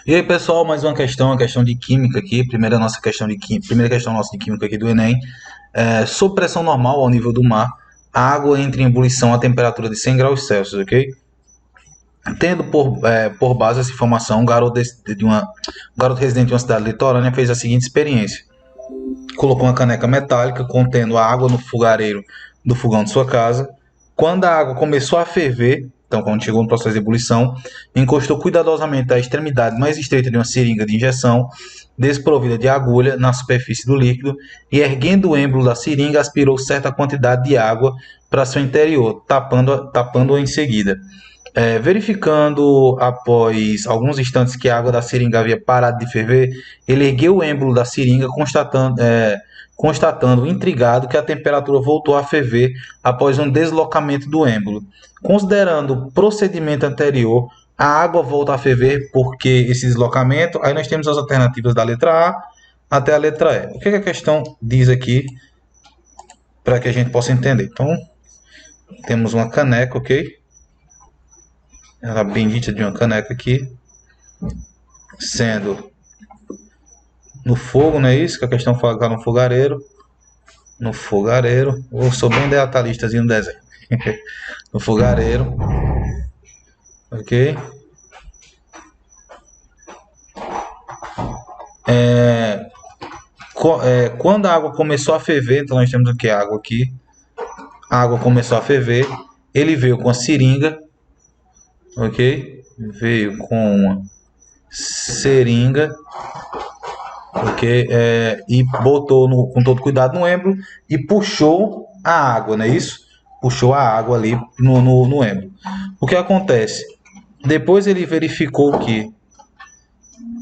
E aí, pessoal, mais uma questão de química aqui. Primeira questão nossa de química aqui do Enem. Sob pressão normal ao nível do mar, a água entra em ebulição a temperatura de 100 graus Celsius, ok? Tendo por base essa informação, um garoto residente de uma cidade litorânea fez a seguinte experiência. Colocou uma caneca metálica contendo a água no fogareiro do fogão de sua casa. Quando a água começou a ferver, então quando chegou no processo de ebulição, encostou cuidadosamente a extremidade mais estreita de uma seringa de injeção, desprovida de agulha, na superfície do líquido e, erguendo o êmbolo da seringa, aspirou certa quantidade de água para seu interior, tapando-a em seguida. Verificando após alguns instantes que a água da seringa havia parado de ferver, ele ergueu o êmbolo da seringa, constatando intrigado que a temperatura voltou a ferver após um deslocamento do êmbolo. Considerando o procedimento anterior, a água volta a ferver porque esse deslocamento. Aí nós temos as alternativas da letra A até a letra E. O que a questão diz aqui para que a gente possa entender? Então, temos uma caneca, ok? A bendita de uma caneca aqui, sendo no fogo, não é isso? Que a questão fala que tá no fogareiro. No fogareiro. Eu sou bem detalhistazinho no desenho. No fogareiro. Ok? Quando a água começou a ferver, então nós temos o que? Água aqui. A água começou a ferver. Ele veio com a seringa. Ok? Veio com uma seringa. Ok? E botou com todo cuidado no êmbolo e puxou a água, não é isso? Puxou a água ali no êmbolo. O que acontece? Depois ele verificou que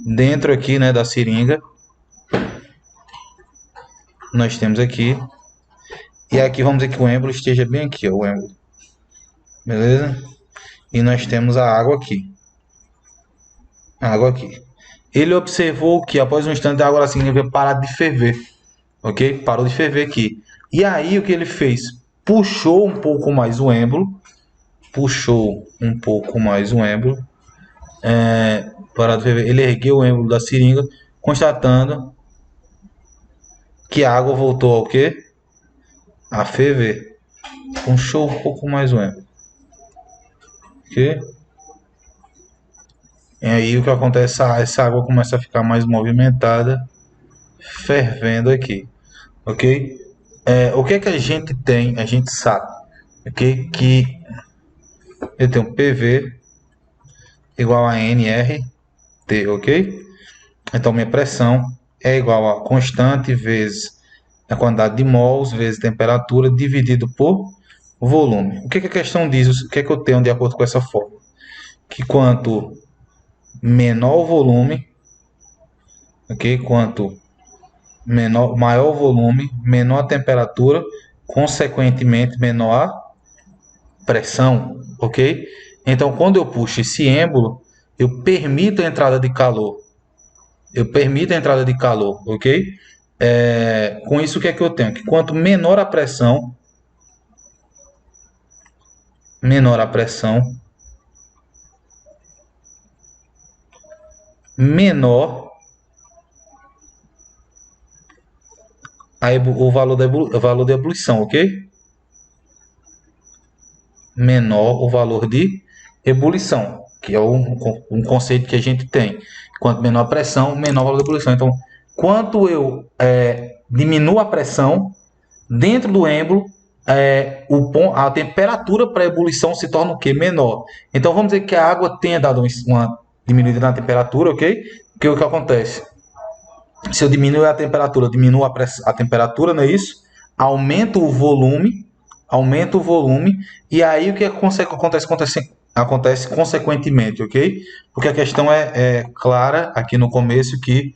dentro aqui, né, da seringa, nós temos aqui, e aqui vamos dizer que o êmbolo esteja bem aqui, ó, o êmbolo. Beleza? E nós temos a água aqui. A água aqui. Ele observou que após um instante a água da seringa havia parado de ferver. Ok? Parou de ferver aqui. E aí o que ele fez? Puxou um pouco mais o êmbolo. Puxou um pouco mais o êmbolo. Parado de ferver. Ele ergueu o êmbolo da seringa, constatando que a água voltou ao quê? A ferver. Puxou um pouco mais o êmbolo. Ok? E aí o que acontece? Essa água começa a ficar mais movimentada, fervendo aqui. Ok? O que é que a gente tem? A gente sabe, ok? Que eu tenho PV igual a nRT, ok? Então minha pressão é igual a constante vezes a quantidade de mols vezes temperatura dividido por volume. O que a questão diz? O que é que eu tenho de acordo com essa fórmula? Que quanto menor o volume, ok? Quanto maior o volume, menor a temperatura, consequentemente menor a pressão, ok? Então, quando eu puxo esse êmbolo, eu permito a entrada de calor. Ok? Com isso, o que é que eu tenho? Que quanto menor a pressão, menor o valor da ebulição, ok? Menor o valor de ebulição, que é um conceito que a gente tem. Quanto menor a pressão, menor o valor de ebulição. Então, quanto eu diminuo a pressão dentro do êmbolo, a temperatura para a ebulição se torna o quê? Menor. Então, vamos dizer que a água tenha dado uma diminuída na temperatura, ok? Porque o que acontece? Se eu diminuir a temperatura, diminuo a temperatura, não é isso? Aumento o volume, e aí o que acontece consequentemente, ok? Porque a questão é clara aqui no começo que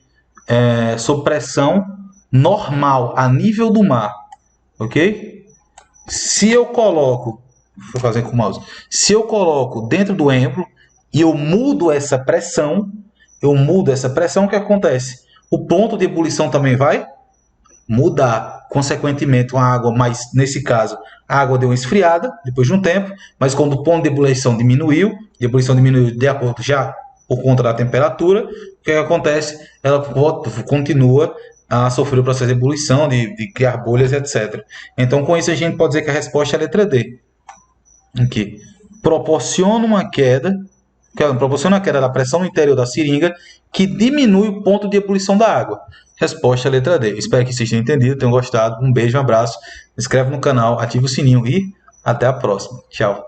sob pressão normal a nível do mar, ok? Se eu coloco, vou fazer com o mouse, se eu coloco dentro do êmbolo e eu mudo essa pressão, o que acontece? O ponto de ebulição também vai mudar. Consequentemente, a água, mas nesse caso, a água deu uma esfriada depois de um tempo, mas quando o ponto de ebulição diminuiu de acordo já por conta da temperatura, o que acontece? Ela continua a sofrer o processo de ebulição, de criar bolhas, etc. Então, com isso, a gente pode dizer que a resposta é a letra D, que proporciona a queda da pressão no interior da seringa, que diminui o ponto de ebulição da água. Resposta é a letra D. Espero que vocês tenham entendido, tenham gostado. Um beijo, um abraço. Se inscreve no canal, ativa o sininho e até a próxima. Tchau.